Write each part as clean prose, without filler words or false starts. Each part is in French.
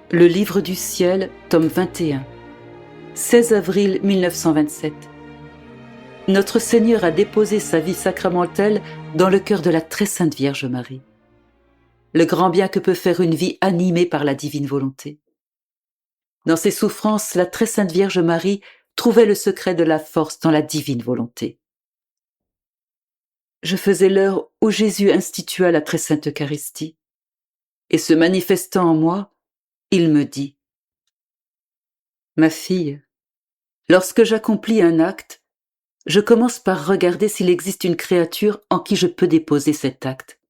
Le livre du ciel, tome 21, 16 avril 1927. Notre Seigneur a déposé sa vie sacramentelle dans le cœur de la très sainte Vierge Marie. Le grand bien que peut faire une vie animée par la divine volonté. Dans ses souffrances, la très sainte Vierge Marie trouvait le secret de la force dans la divine volonté. Je faisais l'heure où Jésus institua la très sainte Eucharistie, et se manifestant en moi, il me dit : Ma fille, lorsque j'accomplis un acte, je commence par regarder s'il existe une créature en qui je peux déposer cet acte,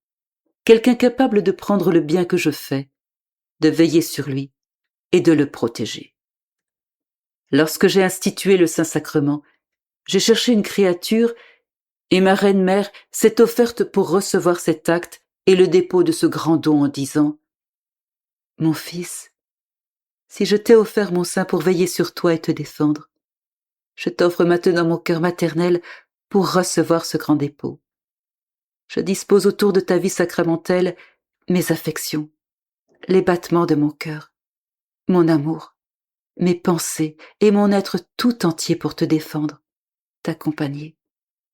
quelqu'un capable de prendre le bien que je fais, de veiller sur lui et de le protéger. Lorsque j'ai institué le Saint-Sacrement, j'ai cherché une créature et ma reine-mère s'est offerte pour recevoir cet acte et le dépôt de ce grand don en disant : Mon fils, si je t'ai offert mon sein pour veiller sur toi et te défendre, je t'offre maintenant mon cœur maternel pour recevoir ce grand dépôt. Je dispose autour de ta vie sacramentelle mes affections, les battements de mon cœur, mon amour, mes pensées et mon être tout entier pour te défendre, t'accompagner,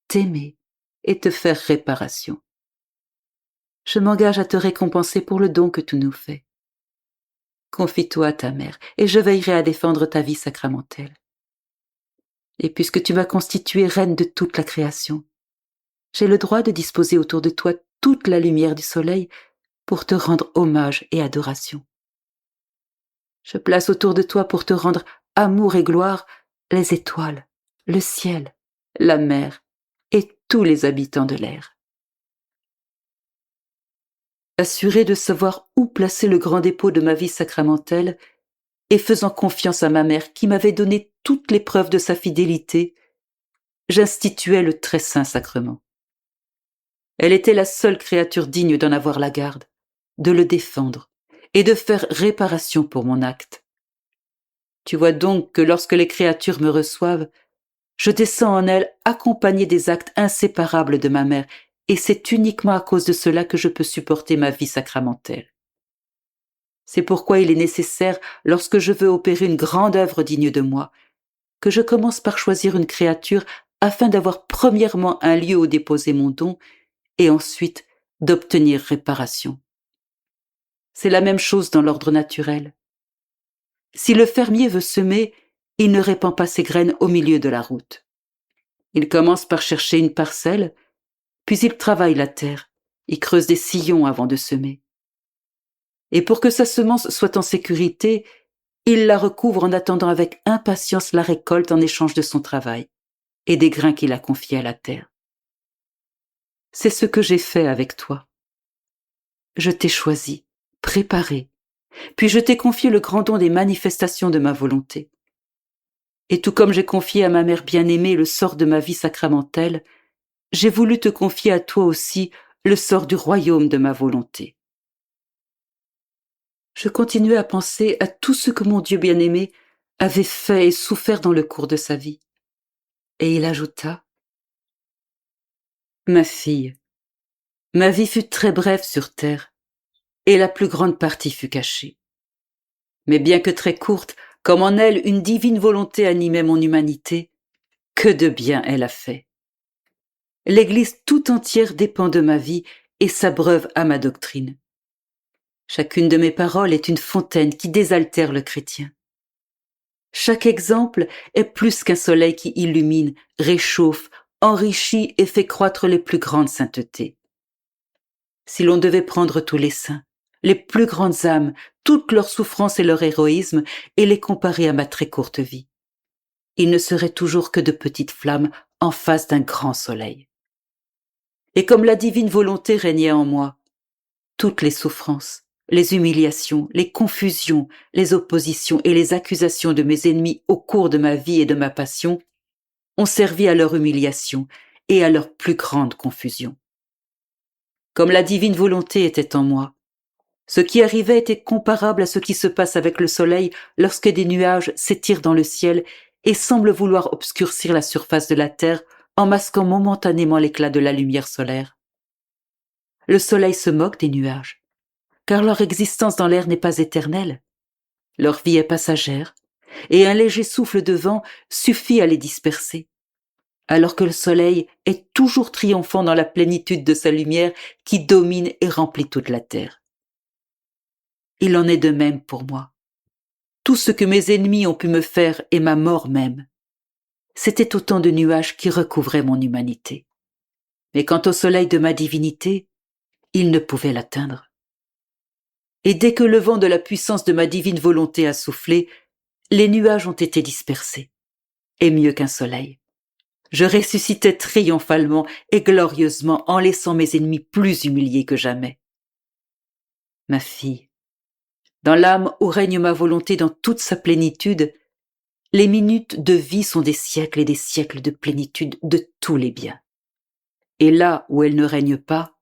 t'aimer et te faire réparation. Je m'engage à te récompenser pour le don que tu nous fais. Confie-toi à ta mère et je veillerai à défendre ta vie sacramentelle. Et puisque tu m'as constituée reine de toute la création, j'ai le droit de disposer autour de toi toute la lumière du soleil pour te rendre hommage et adoration. Je place autour de toi pour te rendre amour et gloire les étoiles, le ciel, la mer et tous les habitants de l'air. Assuré de savoir où placer le grand dépôt de ma vie sacramentelle et faisant confiance à ma mère qui m'avait donné toutes les preuves de sa fidélité, j'instituai le très saint sacrement. Elle était la seule créature digne d'en avoir la garde, de le défendre et de faire réparation pour mon acte. Tu vois donc que lorsque les créatures me reçoivent, je descends en elles accompagnée des actes inséparables de ma mère, et c'est uniquement à cause de cela que je peux supporter ma vie sacramentelle. C'est pourquoi il est nécessaire, lorsque je veux opérer une grande œuvre digne de moi, que je commence par choisir une créature afin d'avoir premièrement un lieu où déposer mon don, et ensuite d'obtenir réparation. C'est la même chose dans l'ordre naturel. Si le fermier veut semer, il ne répand pas ses graines au milieu de la route. Il commence par chercher une parcelle, puis il travaille la terre, il creuse des sillons avant de semer. Et pour que sa semence soit en sécurité, il la recouvre en attendant avec impatience la récolte en échange de son travail et des grains qu'il a confiés à la terre. C'est ce que j'ai fait avec toi. Je t'ai choisi, préparé, puis je t'ai confié le grand don des manifestations de ma volonté. Et tout comme j'ai confié à ma mère bien-aimée le sort de ma vie sacramentelle, j'ai voulu te confier à toi aussi le sort du royaume de ma volonté. Je continuais à penser à tout ce que mon Dieu bien-aimé avait fait et souffert dans le cours de sa vie. Et il ajouta : Ma fille, ma vie fut très brève sur terre, et la plus grande partie fut cachée. Mais bien que très courte, comme en elle une divine volonté animait mon humanité, que de bien elle a fait. L'Église tout entière dépend de ma vie et s'abreuve à ma doctrine. Chacune de mes paroles est une fontaine qui désaltère le chrétien. Chaque exemple est plus qu'un soleil qui illumine, réchauffe, enrichit et fait croître les plus grandes saintetés. Si l'on devait prendre tous les saints, les plus grandes âmes, toutes leurs souffrances et leur héroïsme, et les comparer à ma très courte vie, ils ne seraient toujours que de petites flammes en face d'un grand soleil. Et comme la divine volonté régnait en moi, toutes les souffrances, les humiliations, les confusions, les oppositions et les accusations de mes ennemis au cours de ma vie et de ma passion ont servi à leur humiliation et à leur plus grande confusion. Comme la divine volonté était en moi, ce qui arrivait était comparable à ce qui se passe avec le soleil lorsque des nuages s'étirent dans le ciel et semblent vouloir obscurcir la surface de la terre en masquant momentanément l'éclat de la lumière solaire. Le soleil se moque des nuages, car leur existence dans l'air n'est pas éternelle. Leur vie est passagère, et un léger souffle de vent suffit à les disperser, alors que le soleil est toujours triomphant dans la plénitude de sa lumière qui domine et remplit toute la terre. Il en est de même pour moi. Tout ce que mes ennemis ont pu me faire et ma mort même, c'était autant de nuages qui recouvraient mon humanité. Mais quant au soleil de ma divinité, il ne pouvait l'atteindre. Et dès que le vent de la puissance de ma divine volonté a soufflé, les nuages ont été dispersés. Et mieux qu'un soleil, je ressuscitais triomphalement et glorieusement en laissant mes ennemis plus humiliés que jamais. Ma fille, dans l'âme où règne ma volonté dans toute sa plénitude, les minutes de vie sont des siècles et des siècles de plénitude de tous les biens. Et là où elle ne règne pas,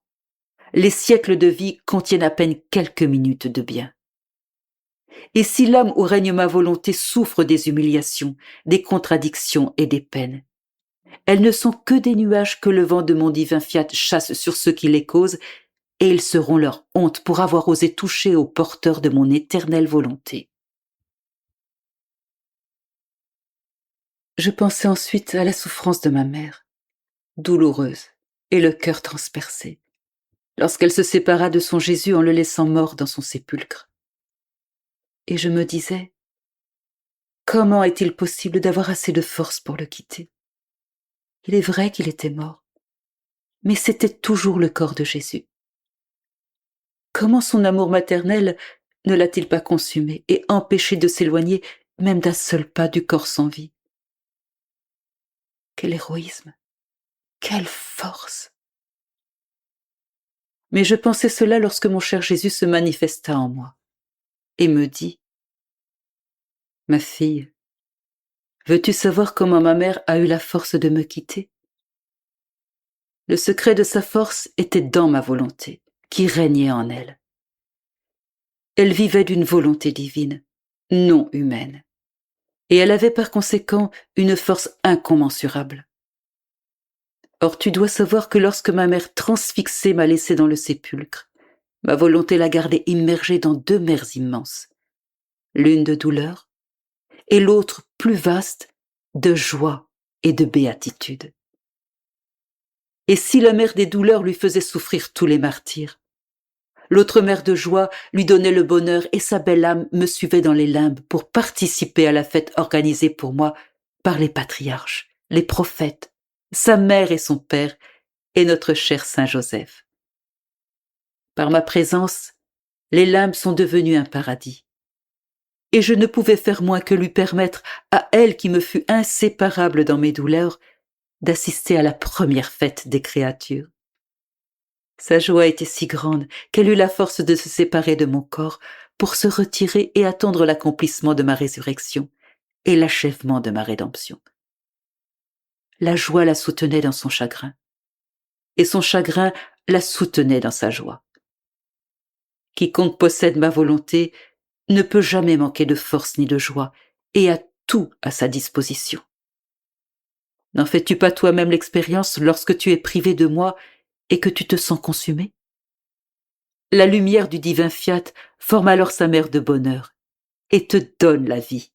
les siècles de vie contiennent à peine quelques minutes de bien. Et si l'âme où règne ma volonté souffre des humiliations, des contradictions et des peines, elles ne sont que des nuages que le vent de mon divin fiat chasse sur ceux qui les causent, et ils seront leur honte pour avoir osé toucher aux porteurs de mon éternelle volonté. Je pensais ensuite à la souffrance de ma mère, douloureuse, et le cœur transpercé, lorsqu'elle se sépara de son Jésus en le laissant mort dans son sépulcre. Et je me disais, comment est-il possible d'avoir assez de force pour le quitter? Il est vrai qu'il était mort, mais c'était toujours le corps de Jésus. Comment son amour maternel ne l'a-t-il pas consumé et empêché de s'éloigner même d'un seul pas du corps sans vie? Quel héroïsme! Quelle force! Mais je pensais cela lorsque mon cher Jésus se manifesta en moi et me dit: Ma fille, veux-tu savoir comment ma mère a eu la force de me quitter? Le secret de sa force était dans ma volonté, qui régnait en elle. Elle vivait d'une volonté divine, non humaine, et elle avait par conséquent une force incommensurable. Or tu dois savoir que lorsque ma mère transfixée m'a laissé dans le sépulcre, ma volonté l'a gardée immergée dans deux mers immenses, l'une de douleur et l'autre plus vaste de joie et de béatitude. Et si la mer des douleurs lui faisait souffrir tous les martyrs, l'autre mer de joie lui donnait le bonheur et sa belle âme me suivait dans les limbes pour participer à la fête organisée pour moi par les patriarches, les prophètes, sa mère et son père et notre cher Saint Joseph. Par ma présence, les limbes sont devenues un paradis. Et je ne pouvais faire moins que lui permettre, à elle qui me fut inséparable dans mes douleurs, d'assister à la première fête des créatures. Sa joie était si grande qu'elle eut la force de se séparer de mon corps pour se retirer et attendre l'accomplissement de ma résurrection et l'achèvement de ma rédemption. La joie la soutenait dans son chagrin, et son chagrin la soutenait dans sa joie. Quiconque possède ma volonté ne peut jamais manquer de force ni de joie, et a tout à sa disposition. N'en fais-tu pas toi-même l'expérience lorsque tu es privé de moi et que tu te sens consumé? La lumière du divin fiat forme alors sa mer de bonheur et te donne la vie.